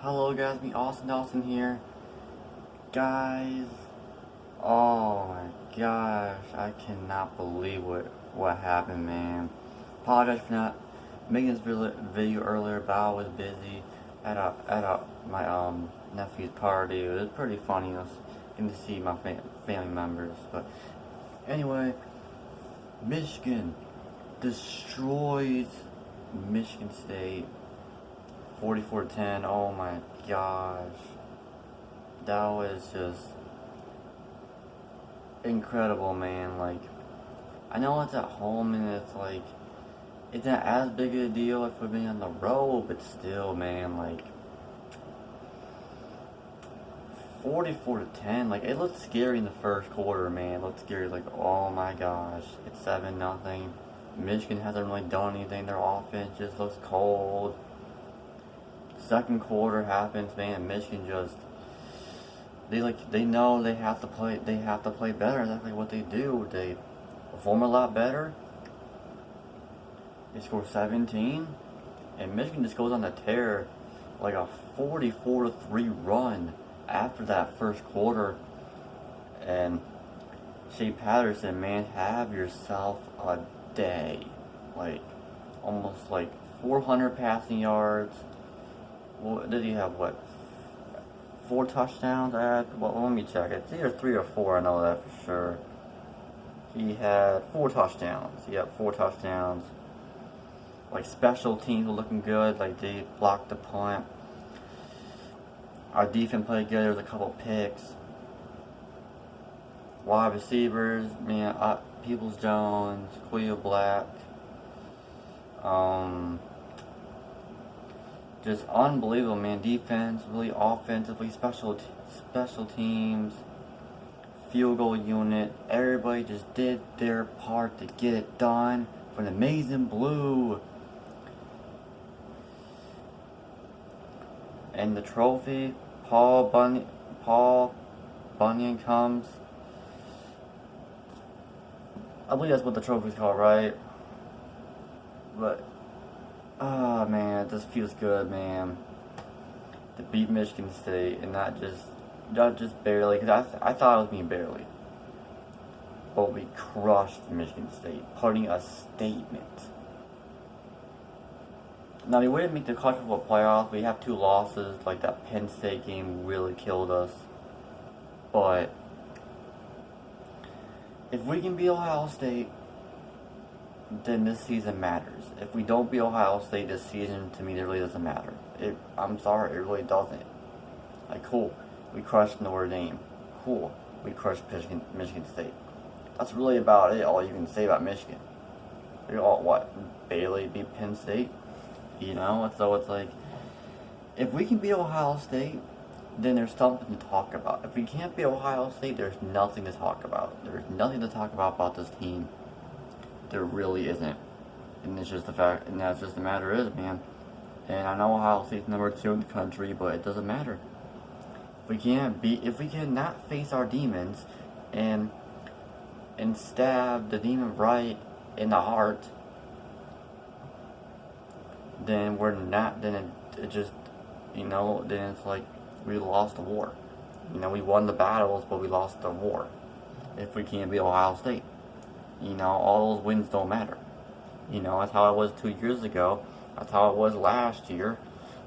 Hello guys, me Austin here. Guys, oh my gosh, I cannot believe what happened, man. Apologize for not making this video earlier, but I was busy at my nephew's party. It was pretty funny. I was getting to see my family members. But anyway, Michigan destroys Michigan State 44-10. Oh my gosh. That was just incredible, man. Like, I know it's at home and it's like, it's not as big a deal if we're being on the road, but still, man, like, 44-10, like, it looked scary in the first quarter, man. It looked scary, like, oh my gosh, it's 7-0. Michigan hasn't really done anything. Their offense just looks cold. Second quarter happens, man. Michigan just they know they have to play better. Exactly what they do. They perform a lot better. They score 17, and Michigan just goes on a tear, like a 44-3 run after that first quarter. And Shea Patterson, man, have yourself a day. Like almost like 400 passing yards. Well, did he have, what, 4 touchdowns? Well, let me check. It's either 3 or 4, I know that for sure. He had 4 touchdowns. He had 4 touchdowns. Like, special teams were looking good. Like, they blocked the punt. Our defense played good. There was a couple picks. Wide receivers, man, Peoples-Jones, Cleo Black. Just unbelievable, man. Defense, really offensively, special teams, field goal unit. Everybody just did their part to get it done for the Amazing Blue. And the trophy, Paul Bunyan comes. I believe that's what the trophy's called, right? But oh man, it just feels good, man, to beat Michigan State, and not just barely, because I thought it was me barely, but we crushed Michigan State, putting a statement. Now, we wouldn't make the college football playoffs. We have 2 losses, like that Penn State game really killed us, but if we can beat Ohio State, then this season matters. If we don't beat Ohio State this season, to me, it really doesn't matter. I'm sorry, it really doesn't. Like, cool, we crushed Notre Dame. Cool, we crushed Michigan State. That's really about it, all you can say about Michigan. They all, what, barely beat Penn State? You know, so it's like, if we can beat Ohio State, then there's something to talk about. If we can't beat Ohio State, there's nothing to talk about. There's nothing to talk about this team. There really isn't. And it's just the fact, and that's just the matter is, man. And I know Ohio State's number 2 in the country, but it doesn't matter. If we cannot face our demons and stab the demon right in the heart, then we're not, then it just, you know, then it's like we lost the war. You know, we won the battles, but we lost the war. If we can't beat Ohio State. You know, all those wins don't matter. You know, that's how it was 2 years ago. That's how it was last year.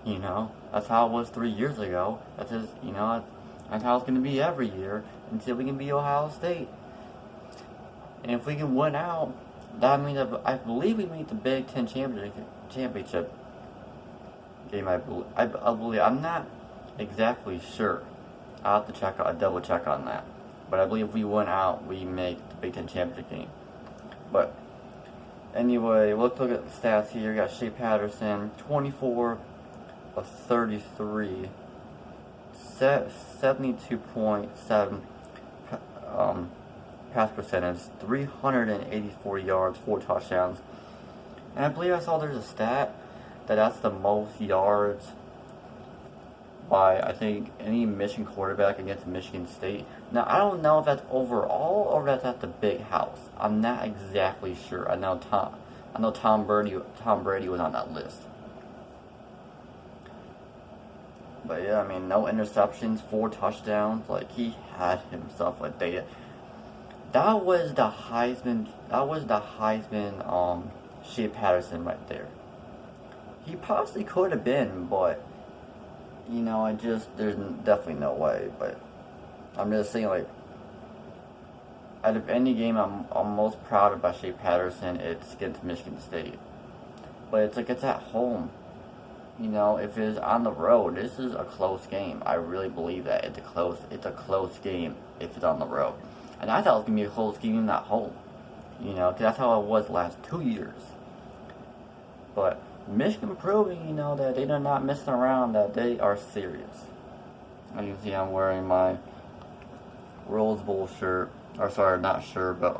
You know, that's how it was 3 years ago. That's just, you know, that's how it's going to be every year until we can beat Ohio State. And if we can win out, that means I believe we made the Big Ten championship game. I believe. I'm not exactly sure. I'll have to double check on that. But I believe if we win out, we make the Big Ten championship game. But anyway, let's look at the stats here. We got Shea Patterson, 24 of 33, 72.7 pass percentage, 384 yards, 4 touchdowns. And I believe I saw there's a stat that's the most yards by, I think, any Michigan quarterback against Michigan State. Now, I don't know if that's overall or if that's at the big house. I'm not exactly sure. I know Tom Brady was on that list. But yeah, I mean, no interceptions, 4 touchdowns. Like, he had himself a day. That was the Heisman. Shea Patterson right there. He possibly could have been, but there's definitely no way. But I'm just saying, like, out of any game I'm most proud of by Shea Patterson, it's against Michigan State. But it's like, it's at home. If it's on the road, this is a close game. I really believe that it's a close game if it's on the road. And I thought it was gonna be a close game at home. Because that's how it was the last 2 years. But Michigan proving, that they're not messing around, that they are serious. As you can see, I'm wearing my Rose Bowl shirt, or sorry, not shirt, but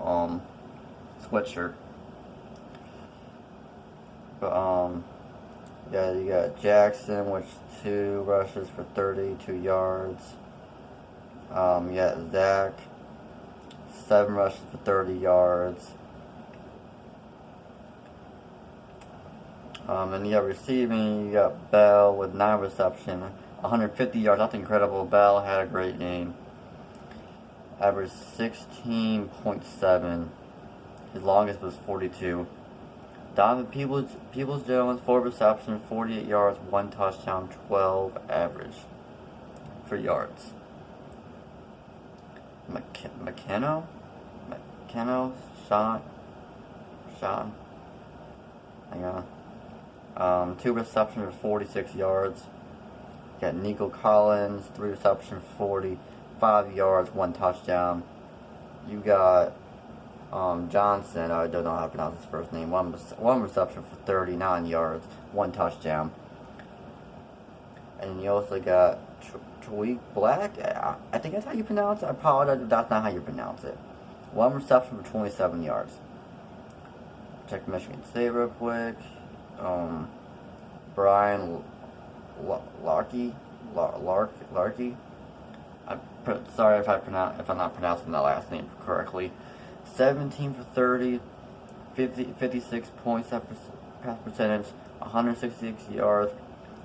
sweatshirt. But yeah, you got Jackson, which 2 rushes for 32 yards. You got Zach, 7 rushes for 30 yards. And you got receiving, you got Bell with 9 reception, 150 yards. That's incredible. Bell had a great game. Averaged 16.7. His longest was 42. Donovan Peoples-Jones, 4 receptions, 48 yards, 1 touchdown, 12 average for yards. McKenna, Sean. Hang on. 2 receptions for 46 yards. You got Nico Collins, 3 receptions, 45 yards, 1 touchdown. You got Johnson, I don't know how to pronounce his first name. 1 reception for 39 yards, 1 touchdown. And you also got Tweak Black. I think that's how you pronounce it. I apologize if that's not how you pronounce it. 1 reception for 27 yards. Check Michigan State real quick. Brian Larkey. Sorry if I'm not pronouncing that last name correctly. 17 for 30, 56 points pass percentage, 166 yards,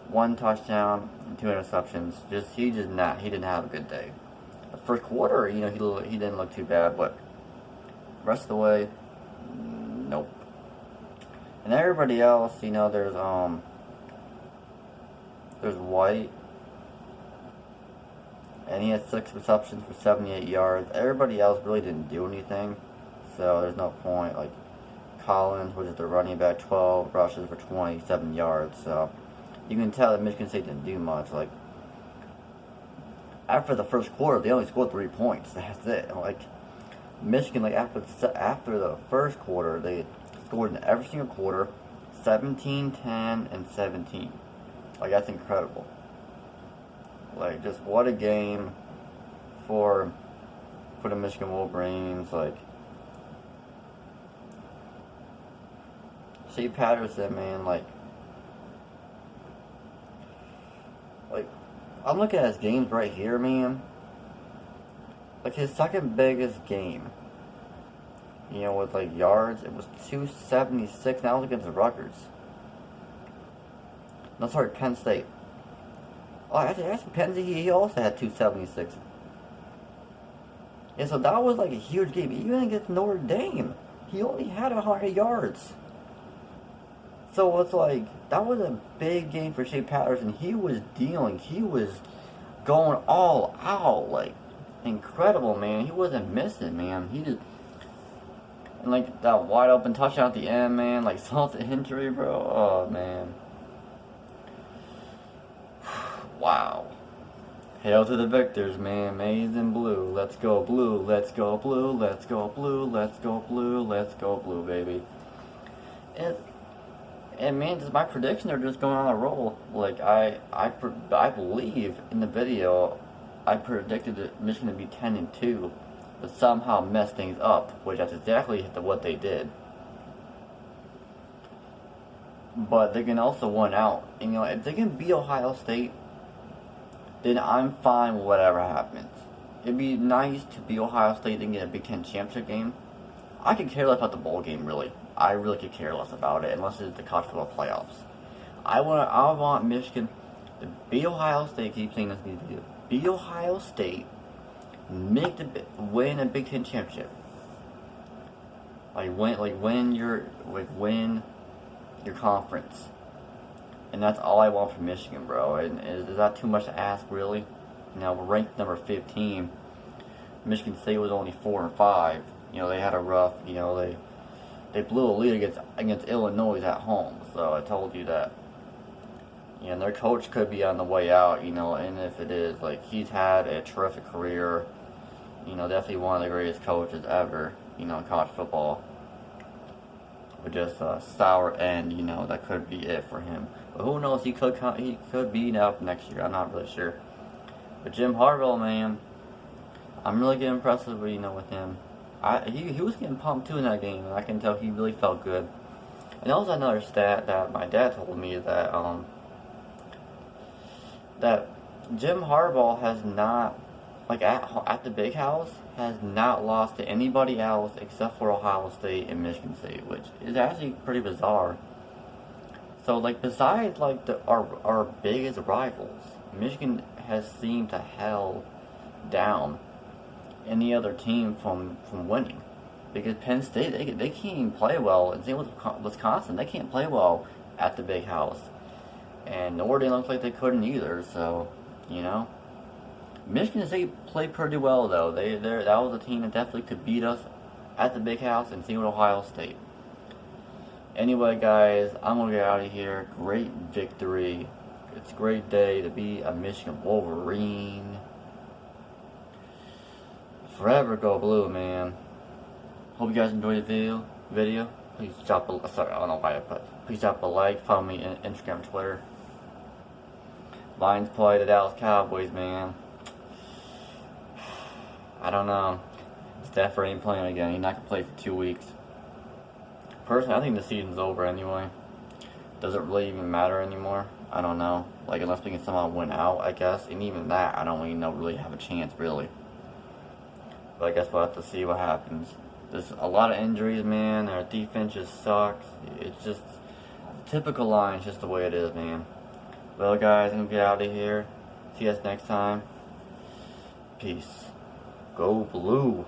1 touchdown, and 2 interceptions. He didn't have a good day. The first quarter, he didn't look too bad, but the rest of the way, nope. And everybody else, there's White, and he had 6 receptions for 78 yards. Everybody else really didn't do anything, so there's no point. Like Collins, which is the running back, 12 rushes for 27 yards. So you can tell that Michigan State didn't do much. Like, after the first quarter, they only scored 3 points. That's it. Like, Michigan, like, after the first quarter, they scored in every single quarter, 17, 10, and 17. Like, that's incredible. Like, just what a game for the Michigan Wolverines. Like, Shea Patterson, man, like, I'm looking at his games right here, man. Like, his second biggest game, with, like, yards, it was 276. Now it was against the Rutgers. No, sorry, Penn State. Oh, actually, Penn State, he also had 276. Yeah, so that was, like, a huge game. Even against Notre Dame, he only had 100 yards. So it's like, that was a big game for Shea Patterson. He was dealing. He was going all out. Like, incredible, man. He wasn't missing, man. He just... And, like, that wide open touchdown at the end, man. Like, salt to injury, bro. Oh, man. Wow. Hail to the victors, man. Maize and blue. Let's go blue. Let's go blue. Let's go blue. Let's go blue. Let's go blue, baby. And man, just my predictions are just going on a roll. Like, I believe in the video, I predicted that Michigan to be 10-2, but somehow messed things up, which that's exactly what they did. But they can also win out. And, if they can beat Ohio State, then I'm fine with whatever happens. It'd be nice to beat Ohio State and get a Big Ten championship game. I could care less about the bowl game, really. I really could care less about it, unless it's the college football playoffs. I want Michigan Beat Ohio State. Keep saying this video. Beat Ohio State. Win a Big Ten championship. Win your conference. And that's all I want from Michigan, bro. And is that too much to ask, really? You know, we're ranked number 15. Michigan State was only 4 and 5. You know, they had a rough. You know, they blew a lead against Illinois at home. So I told you that. You know, their coach could be on the way out. You know, and if it is, like, he's had a terrific career. You know, definitely one of the greatest coaches ever. You know, in college football. But just a sour end. You know, that could be it for him. But who knows? He could be up next year. I'm not really sure. But Jim Harbaugh, man, I'm really getting impressed with him. He was getting pumped too in that game, and I can tell he really felt good. And also another stat that my dad told me that that Jim Harbaugh has not, like at the Big House, has not lost to anybody else except for Ohio State and Michigan State, which is actually pretty bizarre. So, like, besides, like, our biggest rivals, Michigan has seemed to held down any other team from winning. Because Penn State, they can't even play well. And same with Wisconsin, they can't play well at the Big House. And Oregon looks like they couldn't either, so, you know. Michigan State played pretty well, though. That was a team that definitely could beat us at the Big House, and same with Ohio State. Anyway, guys, I'm going to get out of here. Great victory. It's a great day to be a Michigan Wolverine. Forever go blue, man. Hope you guys enjoyed the video. Please drop a... Sorry, I don't know why I put... Please drop a like. Follow me on Instagram, Twitter. Lions play the Dallas Cowboys, man. I don't know. Stafford ain't playing again. He's not going to play for 2 weeks. Personally, I think the season's over anyway. Does it really even matter anymore? I don't know. Like, unless we can somehow win out, I guess. And even that, I don't really have a chance, really. But I guess we'll have to see what happens. There's a lot of injuries, man. Our defense just sucks. It's just... typical Lions, just the way it is, man. Well, guys, I'm going to get out of here. See you guys next time. Peace. Go blue.